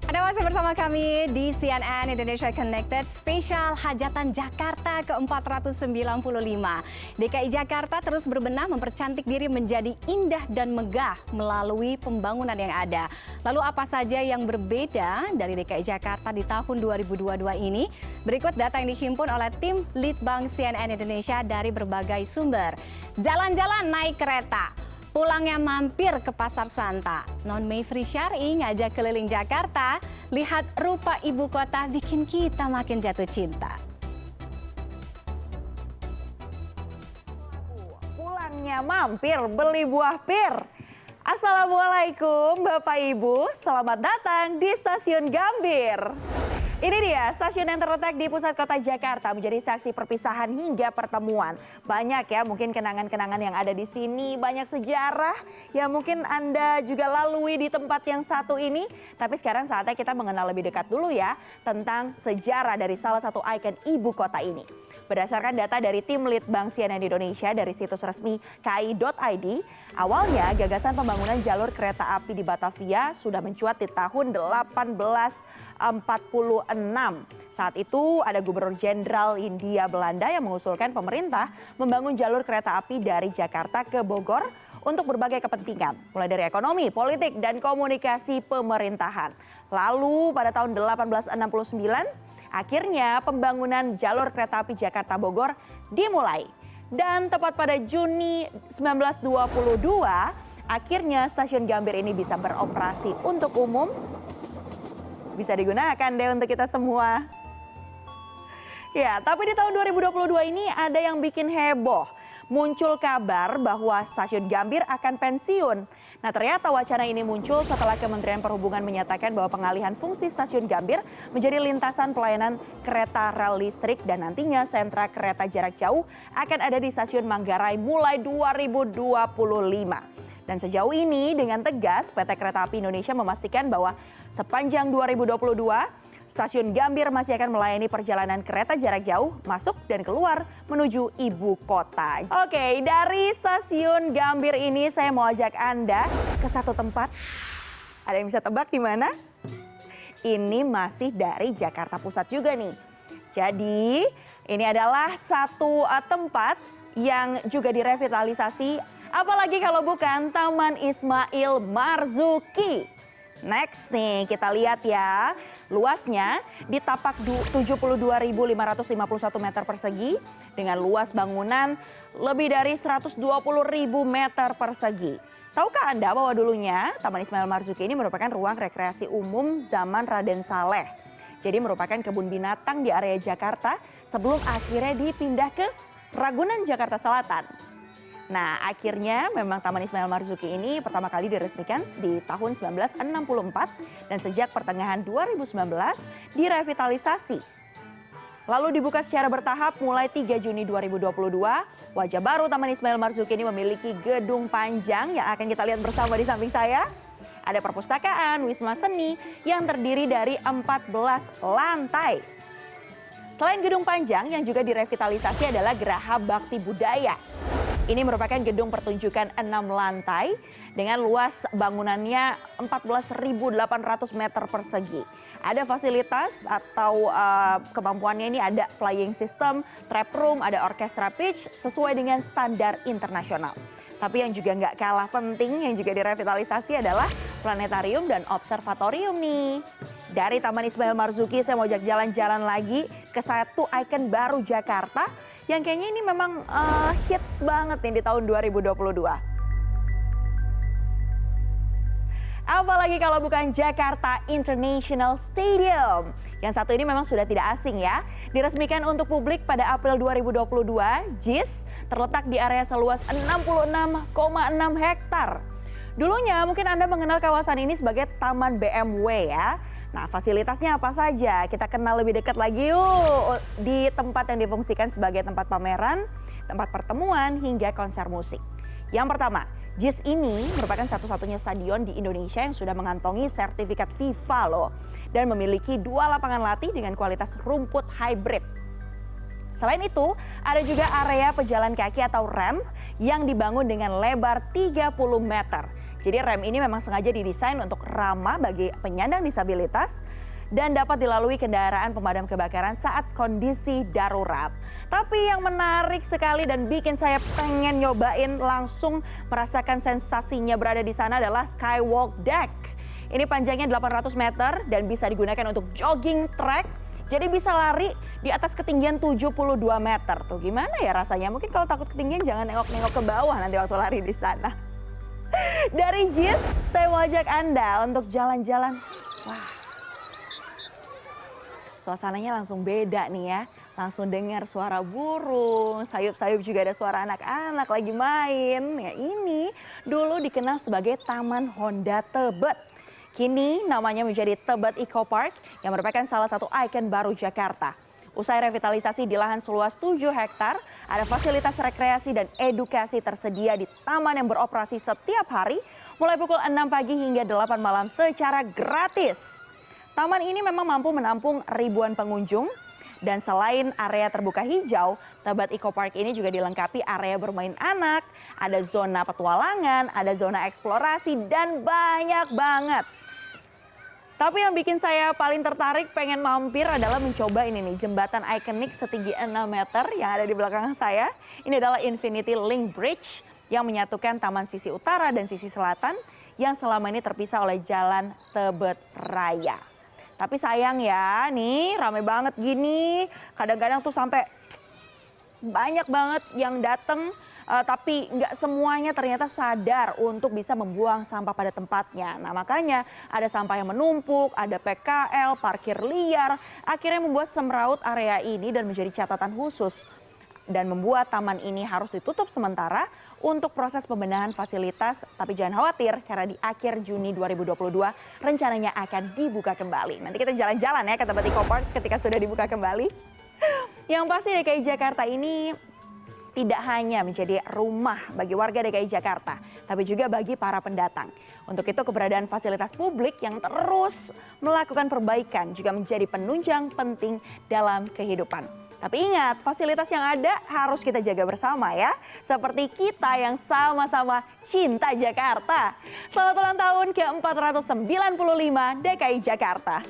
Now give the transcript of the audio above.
Anda masih bersama kami di CNN Indonesia Connected, spesial Hajatan Jakarta ke-495. DKI Jakarta terus berbenah mempercantik diri menjadi indah dan megah melalui pembangunan yang ada. Lalu apa saja yang berbeda dari DKI Jakarta di tahun 2022 ini? Berikut data yang dihimpun oleh tim Litbang CNN Indonesia dari berbagai sumber. Jalan-jalan naik kereta. Pulangnya mampir ke Pasar Santa. Non Mayfri Syar'i ngajak keliling Jakarta, lihat rupa ibu kota bikin kita makin jatuh cinta. Pulangnya mampir beli buah pir. Assalamualaikum Bapak Ibu, selamat datang di Stasiun Gambir. Ini dia stasiun yang terletak di pusat kota Jakarta, menjadi saksi perpisahan hingga pertemuan. Banyak ya mungkin kenangan-kenangan yang ada di sini, banyak sejarah yang mungkin Anda juga lalui di tempat yang satu ini. Tapi sekarang saatnya kita mengenal lebih dekat dulu ya tentang sejarah dari salah satu ikon ibu kota ini. Berdasarkan data dari tim Litbang CNN Indonesia dari situs resmi ki.id, awalnya gagasan pembangunan jalur kereta api di Batavia sudah mencuat di tahun 1846. Saat itu ada Gubernur Jenderal Hindia Belanda yang mengusulkan pemerintah membangun jalur kereta api dari Jakarta ke Bogor untuk berbagai kepentingan, mulai dari ekonomi, politik, dan komunikasi pemerintahan. Lalu pada tahun 1869, akhirnya pembangunan jalur kereta api Jakarta Bogor dimulai. Dan tepat pada Juni 1922, akhirnya stasiun Gambir ini bisa beroperasi untuk umum. Bisa digunakan deh untuk kita semua. Ya, tapi di tahun 2022 ini ada yang bikin heboh. Muncul kabar bahwa stasiun Gambir akan pensiun. Nah, ternyata wacana ini muncul setelah Kementerian Perhubungan menyatakan bahwa pengalihan fungsi stasiun Gambir menjadi lintasan pelayanan kereta rel listrik dan nantinya sentra kereta jarak jauh akan ada di stasiun Manggarai mulai 2025. Dan sejauh ini dengan tegas PT Kereta Api Indonesia memastikan bahwa sepanjang 2022 stasiun Gambir masih akan melayani perjalanan kereta jarak jauh masuk dan keluar menuju ibu kota. Oke, dari stasiun Gambir ini saya mau ajak Anda ke satu tempat. Ada yang bisa tebak di mana? Ini masih dari Jakarta Pusat juga nih. Jadi ini adalah satu tempat yang juga direvitalisasi. Apalagi kalau bukan Taman Ismail Marzuki. Next nih kita lihat ya, luasnya di tapak 72.551 meter persegi dengan luas bangunan lebih dari 120.000 meter persegi. Tahukah Anda bahwa dulunya Taman Ismail Marzuki ini merupakan ruang rekreasi umum zaman Raden Saleh. Jadi merupakan kebun binatang di area Jakarta sebelum akhirnya dipindah ke Ragunan, Jakarta Selatan. Nah, akhirnya memang Taman Ismail Marzuki ini pertama kali diresmikan di tahun 1964 dan sejak pertengahan 2019 direvitalisasi. Lalu dibuka secara bertahap mulai 3 Juni 2022. Wajah baru Taman Ismail Marzuki ini memiliki gedung panjang yang akan kita lihat bersama di samping saya. Ada perpustakaan, wisma seni yang terdiri dari 14 lantai. Selain gedung panjang yang juga direvitalisasi adalah Geraha Bakti Budaya. Ini merupakan gedung pertunjukan 6 lantai dengan luas bangunannya 14.800 meter persegi. Ada fasilitas atau kemampuannya ini ada flying system, trap room, ada orkestra pitch sesuai dengan standar internasional. Tapi yang juga nggak kalah penting yang juga direvitalisasi adalah planetarium dan observatorium nih. Dari Taman Ismail Marzuki saya mau ajak jalan-jalan lagi ke satu ikon baru Jakarta yang kayaknya ini memang hits banget nih di tahun 2022. Apalagi kalau bukan Jakarta International Stadium. Yang satu ini memang sudah tidak asing ya. Diresmikan untuk publik pada April 2022, JIS terletak di area seluas 66,6 hektar. Dulunya mungkin Anda mengenal kawasan ini sebagai Taman BMW ya. Nah, fasilitasnya apa saja? Kita kenal lebih dekat lagi yuk di tempat yang difungsikan sebagai tempat pameran, tempat pertemuan, hingga konser musik. Yang pertama, JIS ini merupakan satu-satunya stadion di Indonesia yang sudah mengantongi sertifikat FIFA loh. Dan memiliki 2 lapangan latih dengan kualitas rumput hybrid. Selain itu, ada juga area pejalan kaki atau ramp yang dibangun dengan lebar 30 meter. Jadi rem ini memang sengaja didesain untuk ramah bagi penyandang disabilitas dan dapat dilalui kendaraan pemadam kebakaran saat kondisi darurat. Tapi yang menarik sekali dan bikin saya pengen nyobain langsung merasakan sensasinya berada di sana adalah Skywalk Deck. Ini panjangnya 800 meter dan bisa digunakan untuk jogging track. Jadi bisa lari di atas ketinggian 72 meter. Tuh gimana ya rasanya? Mungkin kalau takut ketinggian jangan nengok-nengok ke bawah nanti waktu lari di sana. Dari JIS, saya mau ajak Anda untuk jalan-jalan. Wah, suasananya langsung beda nih ya. Langsung dengar suara burung, sayup-sayup juga ada suara anak-anak lagi main. Ya ini dulu dikenal sebagai Taman Honda Tebet. Kini namanya menjadi Tebet Eco Park yang merupakan salah satu ikon baru Jakarta. Usai revitalisasi di lahan seluas 7 hektar, ada fasilitas rekreasi dan edukasi tersedia di taman yang beroperasi setiap hari mulai pukul 6 pagi hingga 8 malam secara gratis. Taman ini memang mampu menampung ribuan pengunjung dan selain area terbuka hijau, Tebet Eco Park ini juga dilengkapi area bermain anak, ada zona petualangan, ada zona eksplorasi dan banyak banget. Tapi yang bikin saya paling tertarik pengen mampir adalah mencoba ini nih, jembatan ikonik setinggi 6 meter yang ada di belakang saya. Ini adalah Infinity Link Bridge yang menyatukan taman sisi utara dan sisi selatan yang selama ini terpisah oleh Jalan Tebet Raya. Tapi sayang ya, nih rame banget gini, kadang-kadang tuh sampai banyak banget yang datang. Tapi nggak semuanya ternyata sadar untuk bisa membuang sampah pada tempatnya. Nah makanya ada sampah yang menumpuk, ada PKL, parkir liar. Akhirnya membuat semraut area ini dan menjadi catatan khusus. Dan membuat taman ini harus ditutup sementara untuk proses pembenahan fasilitas. Tapi jangan khawatir karena di akhir Juni 2022 rencananya akan dibuka kembali. Nanti kita jalan-jalan ya ke Tebet Eco Park ketika sudah dibuka kembali. Yang pasti DKI Jakarta ini tidak hanya menjadi rumah bagi warga DKI Jakarta, tapi juga bagi para pendatang. Untuk itu keberadaan fasilitas publik yang terus melakukan perbaikan juga menjadi penunjang penting dalam kehidupan. Tapi ingat, fasilitas yang ada harus kita jaga bersama ya. Seperti kita yang sama-sama cinta Jakarta. Selamat ulang tahun ke-495 DKI Jakarta.